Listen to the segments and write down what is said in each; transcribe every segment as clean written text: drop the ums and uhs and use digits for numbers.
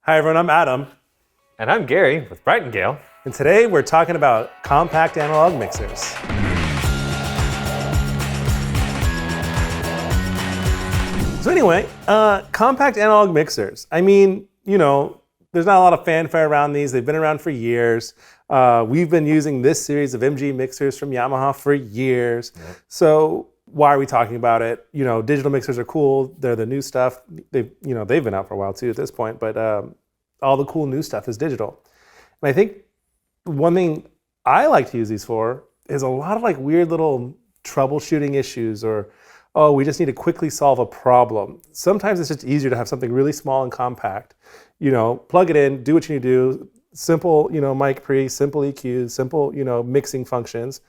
Hi everyone, I'm Adam, And I'm Gary with Brightengale. and today we're talking about compact analog mixers. So anyway, compact analog mixers. I mean, there's not a lot of fanfare around these. They've been around for years. We've been using this series of MG mixers from Yamaha for years. Yep. So why are we talking about it? Digital mixers are cool. They're the new stuff. They've been out for a while too at this point, but all the cool new stuff is digital. And I think one thing I like to use these for is a lot of like weird little troubleshooting issues, or we just need to quickly solve a problem. Sometimes it's just easier to have something really small and compact. Plug it in, do what you need to do. Simple, mic pre, simple EQs, simple, mixing functions.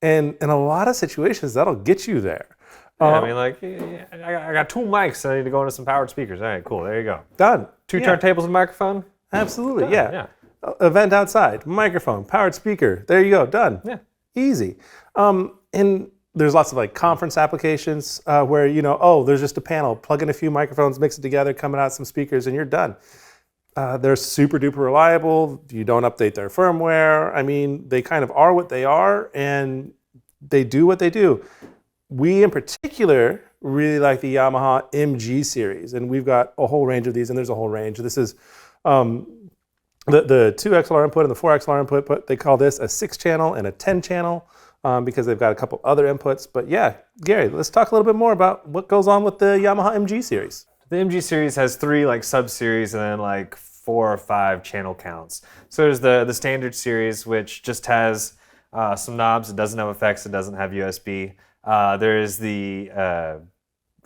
And in a lot of situations, that'll get you there. I got two mics. I need to go into some powered speakers. All right, cool. There you go. Done. Two turntables and microphone. Absolutely. Done. Yeah. Event outside, microphone, powered speaker. There you go. Done. Yeah. Easy. And there's lots of like conference applications where there's just a panel. Plug in a few microphones, mix it together, coming out some speakers, and you're done. They're super duper reliable. You don't update their firmware. I mean, they kind of are what they are, and they do what they do. We, in particular, really like the Yamaha MG Series, and we've got a whole range of these, and there's a whole range. This is the 2 XLR input and the 4 XLR input, but they call this a 6-channel and a 10-channel because they've got a couple other inputs. But yeah, Gary, let's talk a little bit more about what goes on with the Yamaha MG Series. The MG Series has 3 sub-series and then 4 or 5 channel counts. So there's the standard series, which just has some knobs. It doesn't have effects. It doesn't have USB. There is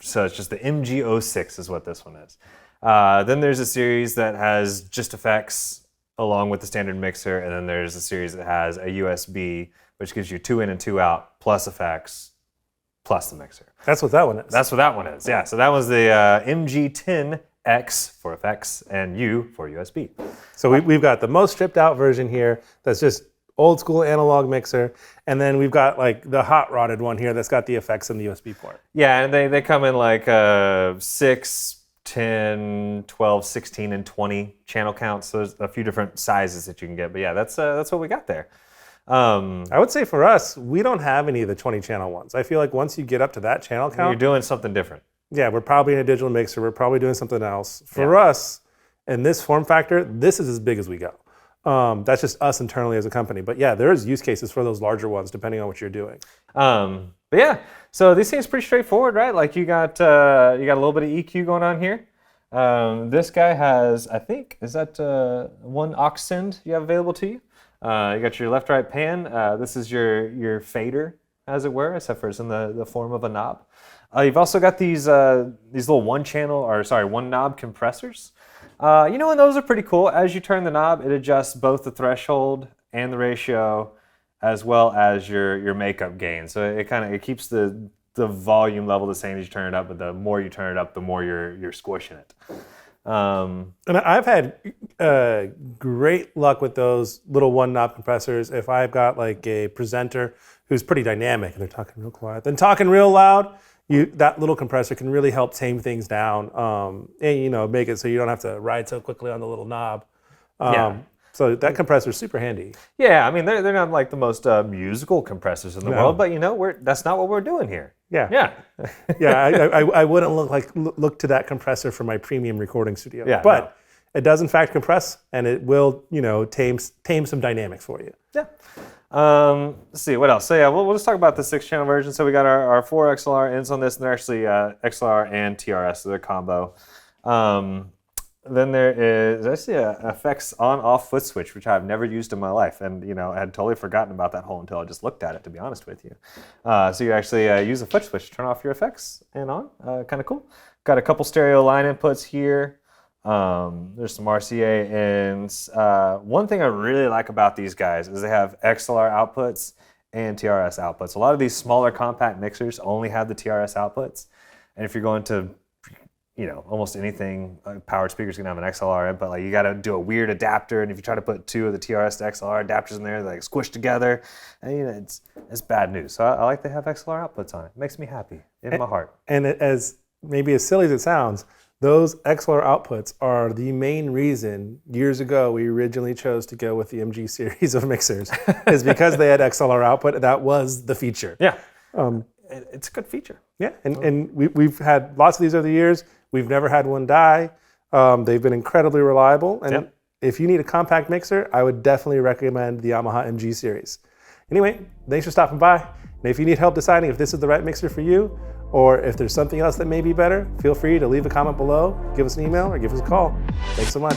so it's just the MG06 is what this one is. Then there's a series that has just effects along with the standard mixer, and then there's a series that has a USB, which gives you 2 in and 2 out, plus effects, plus the mixer. That's what that one is. That's what that one is, yeah. So that was the MG10X for effects and U for USB. So we've got the most stripped out version here that's just old school analog mixer, and then we've got the hot rodded one here that's got the effects and the USB port. Yeah, and they come in 6, 10, 12, 16, and 20 channel counts. So there's a few different sizes that you can get. But yeah, that's what we got there. I would say for us, we don't have any of the 20 channel ones. I feel like once you get up to that channel count, you're doing something different. Yeah, we're probably in a digital mixer. We're probably doing something else. For us, in this form factor, this is as big as we go. That's just us internally as a company. But yeah, there's use cases for those larger ones depending on what you're doing. But yeah, so this seems pretty straightforward, right? Like you got a little bit of EQ going on here. This guy has, I think, is that one aux send you have available to you? You got your left-right pan. This is your fader, as it were, except for it's in the form of a knob. You've also got these little one knob compressors. And those are pretty cool. As you turn the knob, it adjusts both the threshold and the ratio, as well as your makeup gain. So it keeps the volume level the same as you turn it up, but the more you turn it up, the more you're squishing it. And I've had great luck with those little one knob compressors. If I've got a presenter who's pretty dynamic and they're talking real quiet, then talking real loud, that little compressor can really help tame things down and make it so you don't have to ride so quickly on the little knob. So that compressor is super handy. Yeah, I mean they're not the most musical compressors in the world, but that's not what we're doing here. Yeah. I wouldn't look to that compressor for my premium recording studio. Yeah, but it does in fact compress, and it will tame some dynamics for you. Yeah. Let's see what else. So yeah, we'll just talk about the 6-channel version. So we got our 4 XLR ends on this, and they're actually XLR and TRS, so they're combo. Then there is actually a effects on-off foot switch, which I've never used in my life, and I had totally forgotten about that hole until I just looked at it, to be honest with you. So you actually use a foot switch to turn off your effects and on. Kind of cool. Got a couple stereo line inputs here. There's some RCA ends. One thing I really like about these guys is they have XLR outputs and TRS outputs. A lot of these smaller compact mixers only have the TRS outputs, and if you're going to almost anything, powered speakers can have an XLR input. You got to do a weird adapter, and if you try to put 2 of the TRS to XLR adapters in there, they're squished together, and it's bad news. So I like to have XLR outputs on it. It makes me happy in my heart. And as maybe as silly as it sounds, Those XLR outputs are the main reason years ago we originally chose to go with the MG series of mixers, is because they had XLR output. That was the feature. Yeah. It's a good feature. Yeah, and we've had lots of these over the years. We've never had one die. They've been incredibly reliable. And if you need a compact mixer, I would definitely recommend the Yamaha MG Series. Anyway, thanks for stopping by. And if you need help deciding if this is the right mixer for you, or if there's something else that may be better, feel free to leave a comment below, give us an email, or give us a call. Thanks so much.